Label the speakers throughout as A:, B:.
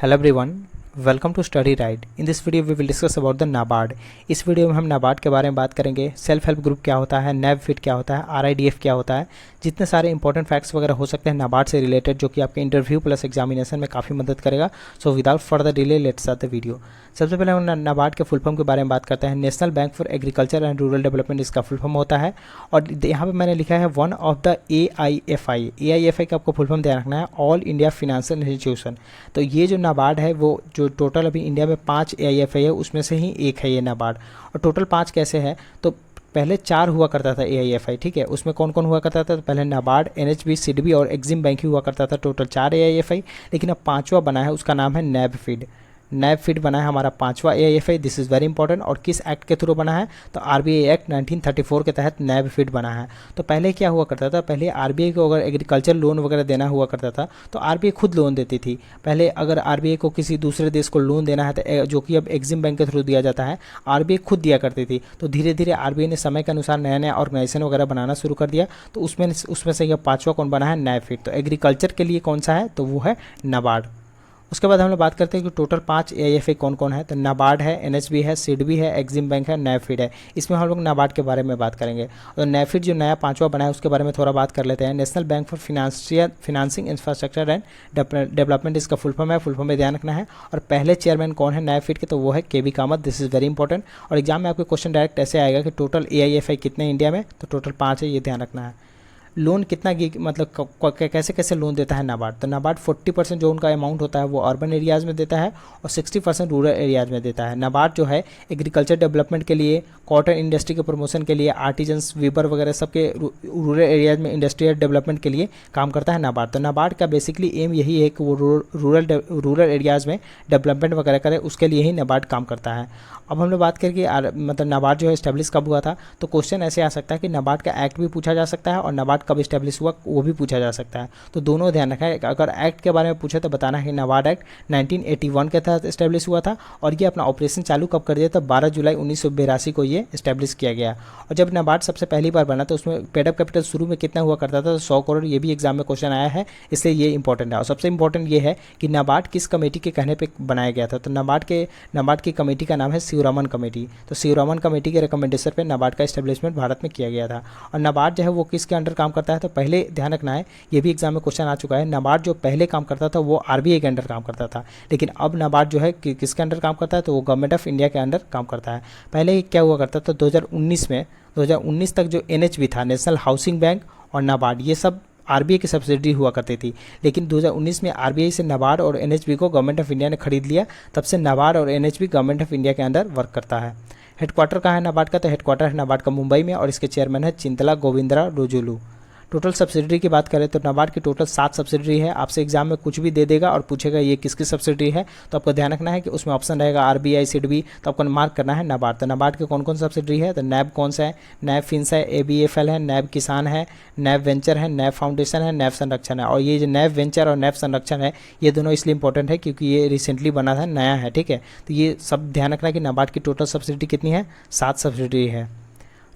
A: Hello everyone, welcome to Study Right. In this video we will discuss about the NABARD. इस video में हम नाबार्ड के बारे में बात करेंगे। सेल्फ हेल्प ग्रुप क्या होता है, नैब फिट क्या होता है, आरआईडीएफ क्या होता है, जितने सारे इंपॉर्टेंट फैक्ट्स वगैरह हो सकते हैं नाबार्ड से रिलेटेड, जो कि आपके इंटरव्यू प्लस एग्जामिनेशन में काफ़ी मदद करेगा। So without further delay let's start the video. सबसे पहले हम नाबार्ड के फुल फॉर्म के बारे में बात करते हैं। National bank for agriculture and rural development इसका फुल फॉर्म होता है। और यहाँ पे मैंने लिखा है one of the AIFI। AIFI का आपको फुल फॉर्म ध्यान रखना है, ऑल इंडिया फाइनेंशियल इंस्टीट्यूशन। तो ये जो नाबार्ड है वो जो टोटल अभी इंडिया में 5 AIFI है उसमें से ही एक है ये नाबार्ड। और टोटल 5 कैसे है, तो पहले 4 हुआ करता था AIFI, ठीक है। उसमें कौन कौन हुआ करता था, तो पहले नाबार्ड, NHB, सिडबी और एग्जिम बैंक ही हुआ करता था। टोटल 4 AIFI, लेकिन अब 5वां बना है, उसका नाम है नैब फीड। नैब फीड बना है हमारा 5वां AIFI। This is very important. और किस एक्ट के थ्रू बना है, तो RBI एक्ट 1934 के तहत नैब फीड बना है। तो पहले क्या हुआ करता था, पहले RBI को अगर एग्रीकल्चर लोन वगैरह देना हुआ करता था तो RBI खुद लोन देती थी। पहले अगर RBI को किसी दूसरे देश को लोन देना है तो जो कि अब एग्जिम बैंक के थ्रू दिया जाता है, RBI खुद दिया करती थी। तो धीरे धीरे RBI ने समय के अनुसार नया नया ऑर्गेनाइजेशन वगैरह बनाना शुरू कर दिया। तो उसमें से यह 5वां कौन बना है, नैब फीड। तो एग्रीकल्चर के लिए कौन सा है, तो वो है नाबार्ड। उसके बाद हम लोग बात करते हैं कि टोटल 5 AIFI कौन कौन है। तो नाबार्ड है, NHB है, सिडबी है, एग्जिम बैंक है, नैफिड है। इसमें हम लोग नाबार्ड के बारे में बात करेंगे। और नैफिड जो नया 5वां बना है उसके बारे में थोड़ा बात कर लेते हैं। National bank for financing infrastructure and development इसका फुल फॉर्म है। फुल फॉर्म में ध्यान रखना है। और पहले चेयरमैन कौन है नैफिड के, तो वो है KV Kamat. This is very important. और एग्जाम में आपके क्वेश्चन डायरेक्ट ऐसे आएगा कि टोटल AIFI कितने इंडिया में, तो टोटल 5 है, ये ध्यान रखना है। लोन कितना मतलब कैसे कैसे लोन देता है नाबार्ड, तो नाबार्ड 40% जो उनका अमाउंट होता है वो अर्बन एरियाज़ में देता है और 60% रूरल एरियाज़ में देता है। नाबार्ड जो है एग्रीकल्चर डेवलपमेंट के लिए, कॉटन इंडस्ट्री के प्रमोशन के लिए, आर्टिजन्स, वीवर वगैरह सबके रूरल एरियाज़ में इंडस्ट्रियल डेवलपमेंट के लिए काम करता है नाबार्ड। तो नाबार्ड का बेसिकली एम यही है कि वो रूरल एरियाज़ में डेवलपमेंट वगैरह करे, उसके लिए ही नाबार्ड काम करता है। अब हम लोग बात करें कि मतलब नाबार्ड जो है इस्टेब्लिश कब हुआ था, तो क्वेश्चन ऐसे आ सकता है कि नाबार्ड का एक्ट भी पूछा जा सकता है और नाबार्ड कब इस्टेब्लिश हुआ वो भी पूछा जा सकता है। तो दोनों ध्यान रखा है। अगर एक्ट के बारे में पूछे तो बताना है कि नाबार्ड एक्ट 1981 के तहत इस्टेब्लिश हुआ था और ये अपना ऑपरेशन चालू कब कर दिया, तो 12 जुलाई 1982 को ये इस्टेब्लिश किया गया। और जब नाबार्ड सबसे पहली बार बना तो उसमें पेडअप कैपिटल शुरू में कितना हुआ करता था, तो 100 करोड़। ये भी एग्जाम में क्वेश्चन आया है, इसलिए ये इंपॉर्टेंट है। और सबसे इंपॉर्टेंट ये है कि नाबार्ड किस कमेटी के कहने पर बनाया गया था, तो नाबार्ड की कमेटी का नाम है शिवरामन कमेटी। तो शिवरामन कमेटी के रिकमेंडेशन पे नाबार्ड का एस्टेब्लिशमेंट भारत में किया गया था। और नाबार्ड जो है वो किसके अंडर काम करता है, तो पहले ध्यान रखना है, ये भी एग्जाम में क्वेश्चन आ चुका है। नाबार्ड जो पहले काम करता था वो RBI के अंडर काम करता था, लेकिन अब नाबार्ड जो है किसके अंडर काम करता है, तो वो गवर्नमेंट ऑफ इंडिया के अंडर काम करता है। पहले क्या हुआ करता था, 2019 तक जो NHB था, नेशनल हाउसिंग बैंक और नाबार्ड, ये सब RBI की सब्सिडी हुआ करती थी। लेकिन 2019 में RBI से नाबार्ड और NHB को गवर्नमेंट ऑफ इंडिया ने खरीद लिया। तब से नाबार्ड और NHB गवर्नमेंट ऑफ इंडिया के अंदर वर्क करता है। हेडक्वार्टर कहाँ है नाबार्ड का, तो हेडक्वार्टर है नाबार्ड का मुंबई में और इसके चेयरमैन है चिंतला गोविंदरा रोजुलू। टोटल सब्सिडरी की बात करें तो नाबार्ड की टोटल 7 सब्सिडरी है। आपसे एग्जाम में कुछ भी दे देगा और पूछेगा ये किसकी सब्सिडरी है, तो आपको ध्यान रखना है कि उसमें ऑप्शन रहेगा RBI, सिडबी, तो आपको मार्क करना है नाबार्ड। तो नाबार्ड के कौन कौन सब्सिडरी है, तो नैब कौन सा है, नैब फिन्स है, ABFL है, नैब किसान है, नैब वेंचर है, नैब फाउंडेशन है, नैब संरक्षण है। और ये जो नैब वेंचर और नैब संरक्षण है, ये दोनों इसलिए इंपॉर्टेंट है क्योंकि ये रिसेंटली बना था, नया है, ठीक है। तो ये सब ध्यान रखना है कि नाबार्ड की टोटल सब्सिडी कितनी है, 7 सब्सिडरी है।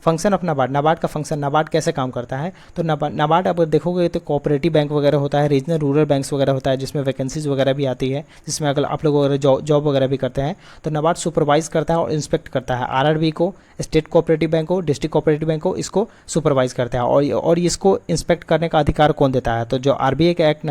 A: फंक्शन ऑफ नाबार्ड, नाबार्ड का फंक्शन, नाबार्ड कैसे काम करता है, तो नाबार्ड अब देखोगे तो कोऑपरेटिव बैंक वगैरह होता है, रीजनल रूरल बैंक्स वगैरह होता है, जिसमें वैकेंसीज वगैरह भी आती है, जिसमें अगर आप लोग वगैरह जॉब वगैरह भी करते हैं, तो नाबार्ड सुपरवाइज करता है और इंस्पेक्ट करता है। RRB को, स्टेट कोऑपरेटिव बैंक को, डिस्ट्रिक्ट कोऑपरेटिव बैंक को, इसको सुपरवाइज करता है। और इसको इंस्पेक्ट करने का अधिकार कौन देता है, तो जो RBI का एक्ट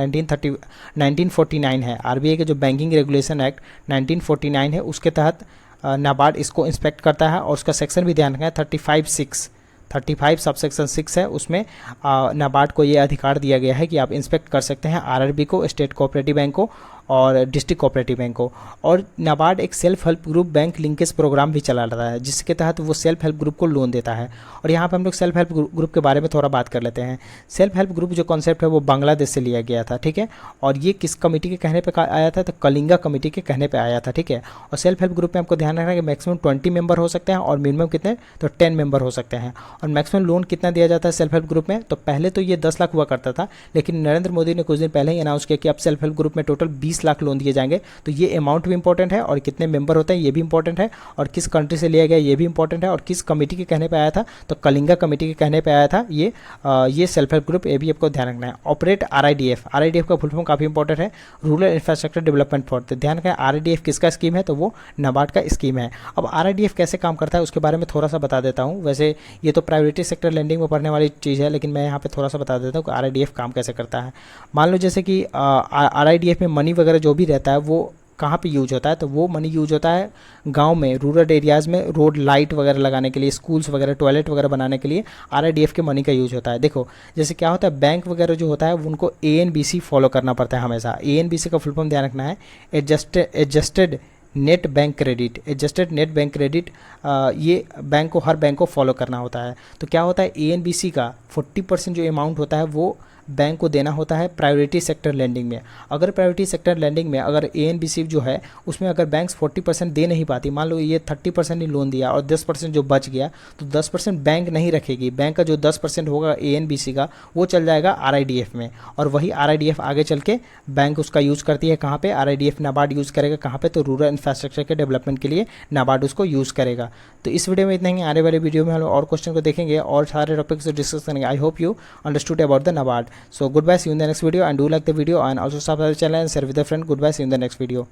A: 1949 है, RBI के जो बैंकिंग रेगुलेशन एक्ट 1949 है, उसके तहत नाबार्ड इसको इंस्पेक्ट करता है। और उसका सेक्शन भी ध्यान रखना है, 35 सब सेक्शन 6 है, उसमें नाबार्ड को ये अधिकार दिया गया है कि आप इंस्पेक्ट कर सकते हैं RRB को, स्टेट कोऑपरेटिव बैंक को और डिस्ट्रिक्ट कोऑपरेटिव बैंक को। और नाबार्ड एक self help group bank linkage programme भी चला रहा है, जिसके तहत वो सेल्फ हेल्प ग्रुप को लोन देता है। और यहाँ पे हम लोग सेल्फ हेल्प ग्रुप के बारे में थोड़ा बात कर लेते हैं। सेल्फ हेल्प ग्रुप जो कॉन्सेप्ट है वो बांग्लादेश से लिया गया था, ठीक है। और ये किस कमेटी के कहने पर आया था, तो कलिंगा कमेटी के कहने पर आया था, ठीक है। और सेल्फ हेल्प ग्रुप में आपको ध्यान रखना है कि मैक्सिमम 20 मेंबर हो सकते हैं और मिनिमम कितने, तो 10 मेंबर हो सकते हैं। और मैक्सिमम लोन कितना दिया जाता है सेल्फ हेल्प ग्रुप में, तो पहले तो ये 10 लाख हुआ करता था, लेकिन नरेंद्र मोदी ने कुछ दिन पहले ही अनाउंस किया कि अब सेल्फ हेल्प ग्रुप में टोटल 20 20 लाख लोन दिए जाएंगे। तो ये अमाउंट भी इंपॉर्टेंट है और कितने मेंबर होते हैं ये भी इंपॉर्टेंट है, और किस कंट्री से लिया गया ये भी इंपॉर्टेंट है, और किस कमेटी के कहने पे आया था, तो कलिंगा कमेटी के कहने पे आया था ये सेल्फ हेल्प ग्रुप। ये भी आपको ध्यान रखना है। ऑपरेट आरआईडीएफ, आरआईडीएफ का फुल फॉर्म काफ़ी इंपॉर्टेंट है, रूरल इंफ्रास्ट्रक्चर डेवलपमेंट फॉर। तो ध्यान रखें आरआईडीएफ किसका स्कीम है, तो वो नाबार्ड का स्कीम है। अब आरआईडीएफ कैसे काम करता है उसके बारे में थोड़ा सा बता देता हूँ। वैसे ये तो प्रायोरिटी सेक्टर लेंडिंग में पढ़ने वाली चीज़ है, लेकिन मैं यहाँ पे थोड़ा सा बता देता हूँ कि आरआईडीएफ काम कैसे करता है। मान लो जैसे कि आरआईडीएफ में मनी वगैरह जो भी रहता है वो कहाँ पे यूज होता है, तो वो मनी यूज होता है गांव में, रूरल एरियाज़ में रोड लाइट वगैरह लगाने के लिए, स्कूल्स वगैरह, टॉयलेट वगैरह बनाने के लिए आरआईडीएफ के मनी का यूज होता है। देखो जैसे क्या होता है, बैंक वगैरह जो होता है उनको एएनबीसी फॉलो करना पड़ता है हमेशा। एएनबीसी का फुल फॉर्म ध्यान रखना है, adjusted net bank credit. Adjusted net bank credit ये बैंक को, हर बैंक को फॉलो करना होता है। तो क्या होता है, एएनबीसी का 40% जो अमाउंट होता है वो बैंक को देना होता है प्रायोरिटी सेक्टर लैंडिंग में। अगर प्रायोरिटी सेक्टर लैंडिंग में अगर एएनबीसी जो है उसमें अगर बैंक्स 40% दे नहीं पाती, मान लो ये 30% ही लोन दिया और 10% जो बच गया, तो 10% बैंक नहीं रखेगी। बैंक का जो 10% होगा एएनबीसी का वो चल जाएगा आरआईडीएफ में, और वही आरआईडीएफ आगे चल के बैंक उसका यूज़ करती है कहाँ पे, आरआईडीएफ नाबार्ड यूज़ करेगा कहाँ पे, तो रूरल इंफ्रास्ट्रक्चर के डेवलपमेंट के लिए नाबार्ड उसको यूज़ करेगा। तो इस वीडियो में इतना ही। आने वाले वीडियो में हम और क्वेश्चन को देखेंगे और सारे टॉपिक्स डिस्कस करेंगे। I hope you understood about the NABARD. So goodbye, see you in the next video, and do like the video and also subscribe to the channel and share with a friend. Goodbye, see you in the next video.